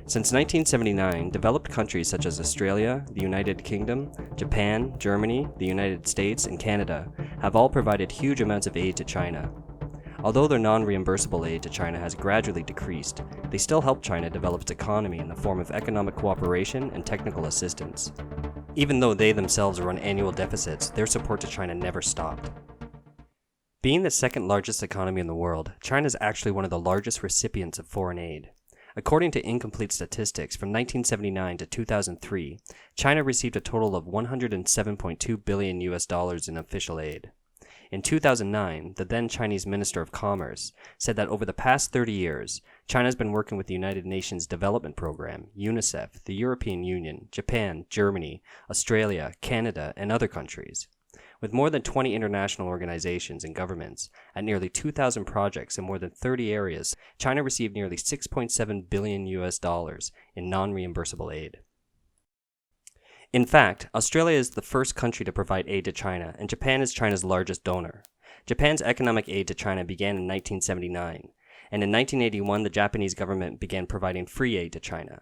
Since 1979, developed countries such as Australia, the United Kingdom, Japan, Germany, the United States, and Canada have all provided huge amounts of aid to China. Although their non-reimbursable aid to China has gradually decreased, they still help China develop its economy in the form of economic cooperation and technical assistance. Even though they themselves run annual deficits, their support to China never stopped. Being the second largest economy in the world, China is actually one of the largest recipients of foreign aid. According to incomplete statistics from 1979 to 2003, China received a total of $107.2 billion in official aid. In 2009, the then Chinese Minister of Commerce said that over the past 30 years, China has been working with the United Nations Development Program, UNICEF, the European Union, Japan, Germany, Australia, Canada, and other countries. With more than 20 international organizations and governments, and nearly 2,000 projects in more than 30 areas, China received nearly $6.7 billion in non-reimbursable aid. In fact, Australia is the first country to provide aid to China, and Japan is China's largest donor. Japan's economic aid to China began in 1979, and in 1981 the Japanese government began providing free aid to China.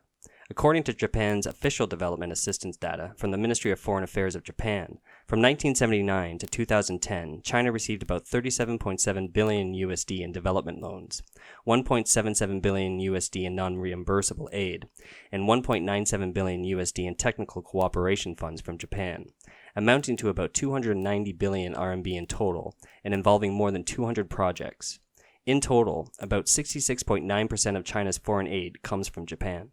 According to Japan's official development assistance data from the Ministry of Foreign Affairs of Japan, from 1979 to 2010, China received about $37.7 billion in development loans, $1.77 billion in non-reimbursable aid, and $1.97 billion in technical cooperation funds from Japan, amounting to about 290 billion RMB in total and involving more than 200 projects. In total, about 66.9% of China's foreign aid comes from Japan.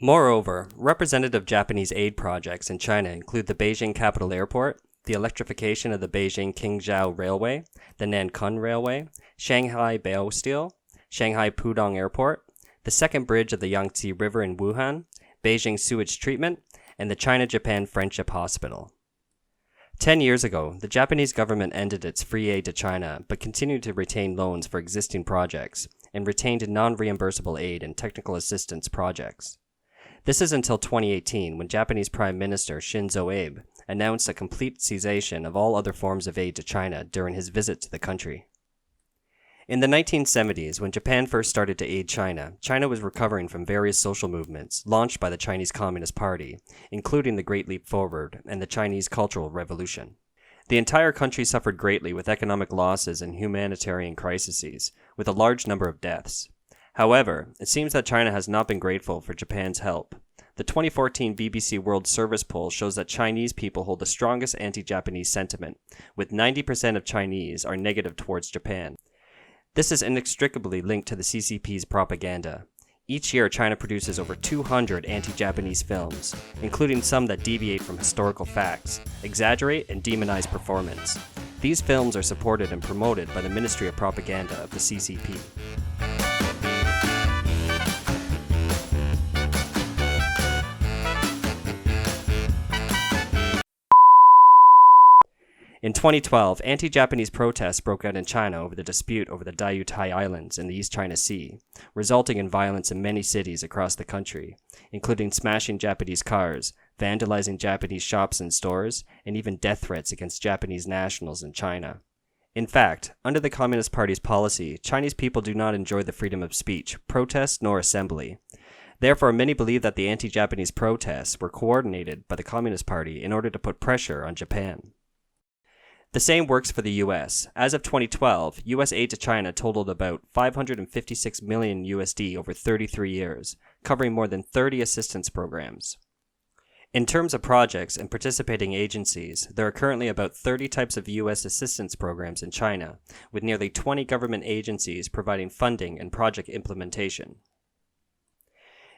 Moreover, representative Japanese aid projects in China include the Beijing Capital Airport, the electrification of the Beijing-Qingzhou Railway, the Nankun Railway, Shanghai Baosteel, Shanghai Pudong Airport, the second bridge of the Yangtze River in Wuhan, Beijing sewage treatment, and the China-Japan Friendship Hospital. 10 years ago, the Japanese government ended its free aid to China but continued to retain loans for existing projects and retained non-reimbursable aid and technical assistance projects. This is until 2018, when Japanese Prime Minister Shinzo Abe announced a complete cessation of all other forms of aid to China during his visit to the country. In the 1970s, when Japan first started to aid China, China was recovering from various social movements launched by the Chinese Communist Party, including the Great Leap Forward and the Chinese Cultural Revolution. The entire country suffered greatly with economic losses and humanitarian crises, with a large number of deaths. However, it seems that China has not been grateful for Japan's help. The 2014 BBC World Service poll shows that Chinese people hold the strongest anti-Japanese sentiment, with 90% of Chinese are negative towards Japan. This is inextricably linked to the CCP's propaganda. Each year, China produces over 200 anti-Japanese films, including some that deviate from historical facts, exaggerate, and demonize performance. These films are supported and promoted by the Ministry of Propaganda of the CCP. In 2012, anti-Japanese protests broke out in China over the dispute over the Diaoyutai Islands in the East China Sea, resulting in violence in many cities across the country, including smashing Japanese cars, vandalizing Japanese shops and stores, and even death threats against Japanese nationals in China. In fact, under the Communist Party's policy, Chinese people do not enjoy the freedom of speech, protest, nor assembly. Therefore, many believe that the anti-Japanese protests were coordinated by the Communist Party in order to put pressure on Japan. The same works for the U.S. As of 2012, U.S. aid to China totaled about $556 million over 33 years, covering more than 30 assistance programs. In terms of projects and participating agencies, there are currently about 30 types of U.S. assistance programs in China, with nearly 20 government agencies providing funding and project implementation.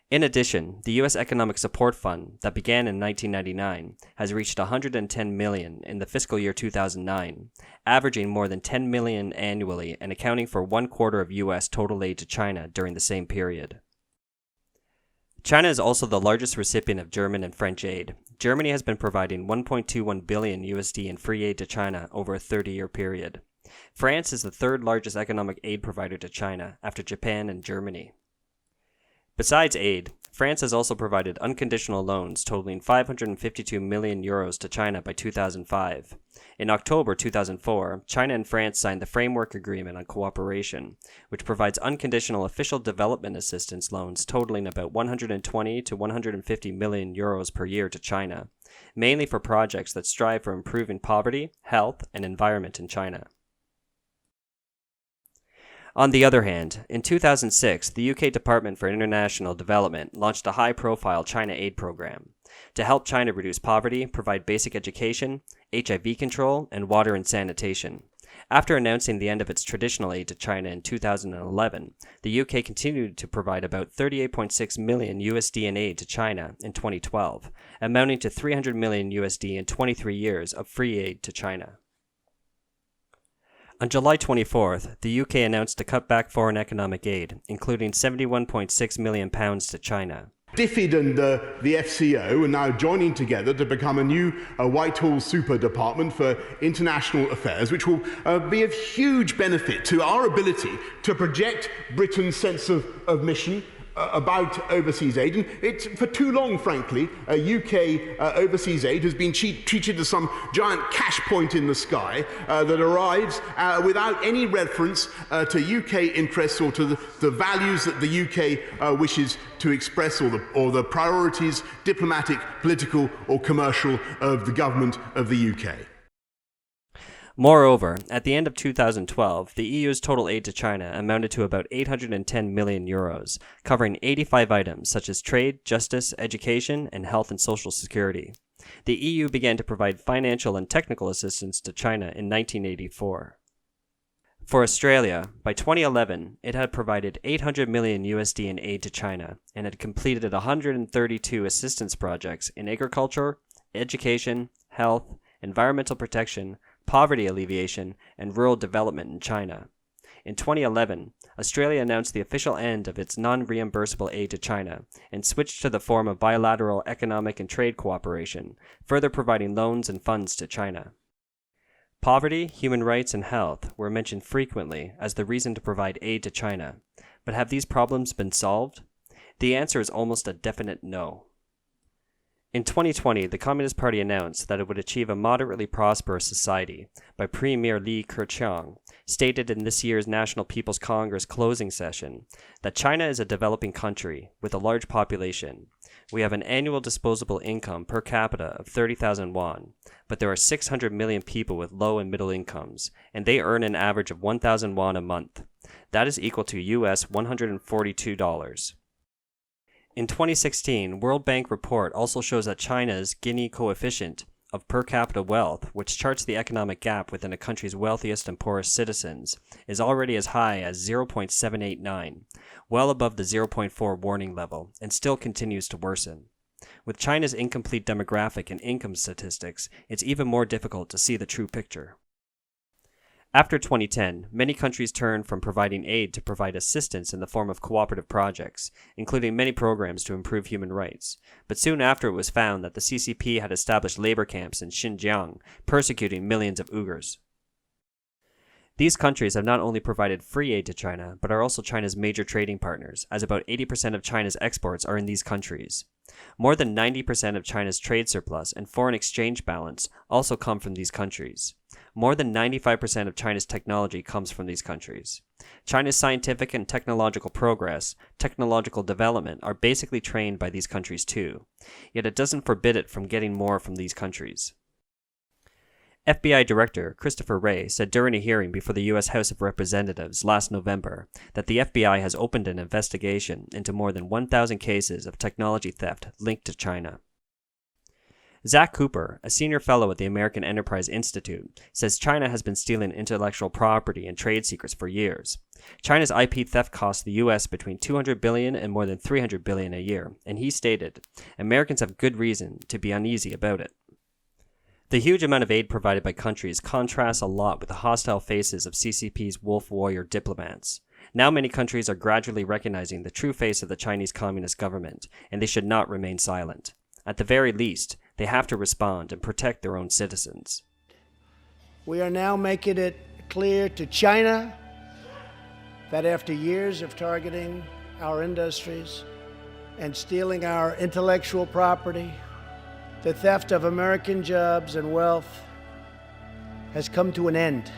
In addition, the U.S. Economic Support Fund, that began in 1999, has reached $110 million in the fiscal year 2009, averaging more than $10 million annually and accounting for 1/4 of U.S. total aid to China during the same period. China is also the largest recipient of German and French aid. Germany has been providing $1.21 billion in free aid to China over a 30-year period. France is the third largest economic aid provider to China after Japan and Germany. Besides aid, France has also provided unconditional loans totaling 552 million euros to China by 2005. In October 2004, China and France signed the Framework Agreement on Cooperation, which provides unconditional official development assistance loans totaling about 120 to 150 million euros per year to China, mainly for projects that strive for improving poverty, health, and environment in China. On the other hand, in 2006, the UK Department for International Development launched a high-profile China aid program to help China reduce poverty, provide basic education, HIV control, and water and sanitation. After announcing the end of its traditional aid to China in 2011, the UK continued to provide about 38.6 million USD in aid to China in 2012, amounting to 300 million USD in 23 years of free aid to China. On July 24th, the UK announced to cut back foreign economic aid, including £71.6 million to China. DFID and the FCO are now joining together to become a new Whitehall Super Department for International Affairs, which will be of huge benefit to our ability to project Britain's sense of mission about overseas aid. And it's for too long, frankly, UK overseas aid has been treated as some giant cash point in the sky that arrives without any reference to UK interests or to the values that the UK wishes to express, or the priorities, diplomatic, political, or commercial, of the government of the UK. Moreover, at the end of 2012, the EU's total aid to China amounted to about 810 million euros, covering 85 items such as trade, justice, education, and health and social security. The EU began to provide financial and technical assistance to China in 1984. For Australia, by 2011, it had provided 800 million USD in aid to China and had completed 132 assistance projects in agriculture, education, health, environmental protection, poverty alleviation, and rural development in China. In 2011, Australia announced the official end of its non-reimbursable aid to China and switched to the form of bilateral economic and trade cooperation, further providing loans and funds to China. Poverty, human rights, and health were mentioned frequently as the reason to provide aid to China, but have these problems been solved? The answer is almost a definite no. In 2020, the Communist Party announced that it would achieve a moderately prosperous society by Premier Li Keqiang, stated in this year's National People's Congress closing session that China is a developing country with a large population. We have an annual disposable income per capita of 30,000 won, but there are 600 million people with low and middle incomes, and they earn an average of 1,000 won a month. That is equal to US $142. In 2016, World Bank report also shows that China's Gini coefficient of per capita wealth, which charts the economic gap within a country's wealthiest and poorest citizens, is already as high as 0.789, well above the 0.4 warning level, and still continues to worsen. With China's incomplete demographic and income statistics, it's even more difficult to see the true picture. After 2010, many countries turned from providing aid to provide assistance in the form of cooperative projects, including many programs to improve human rights. But soon after, it was found that the CCP had established labor camps in Xinjiang, persecuting millions of Uyghurs. These countries have not only provided free aid to China, but are also China's major trading partners, as about 80% of China's exports are in these countries. More than 90% of China's trade surplus and foreign exchange balance also come from these countries. More than 95% of China's technology comes from these countries. China's scientific and technological progress, technological development are basically trained by these countries too, yet it doesn't forbid it from getting more from these countries. FBI Director Christopher Wray said during a hearing before the U.S. House of Representatives last November that the FBI has opened an investigation into more than 1,000 cases of technology theft linked to China. Zach Cooper, a senior fellow at the American Enterprise Institute, says China has been stealing intellectual property and trade secrets for years. China's IP theft costs the U.S. between $200 billion and more than $300 billion a year, and he stated, "Americans have good reason to be uneasy about it." The huge amount of aid provided by countries contrasts a lot with the hostile faces of CCP's wolf warrior diplomats. Now many countries are gradually recognizing the true face of the Chinese Communist government, and they should not remain silent. At the very least, they have to respond and protect their own citizens. We are now making it clear to China that after years of targeting our industries and stealing our intellectual property, the theft of American jobs and wealth has come to an end.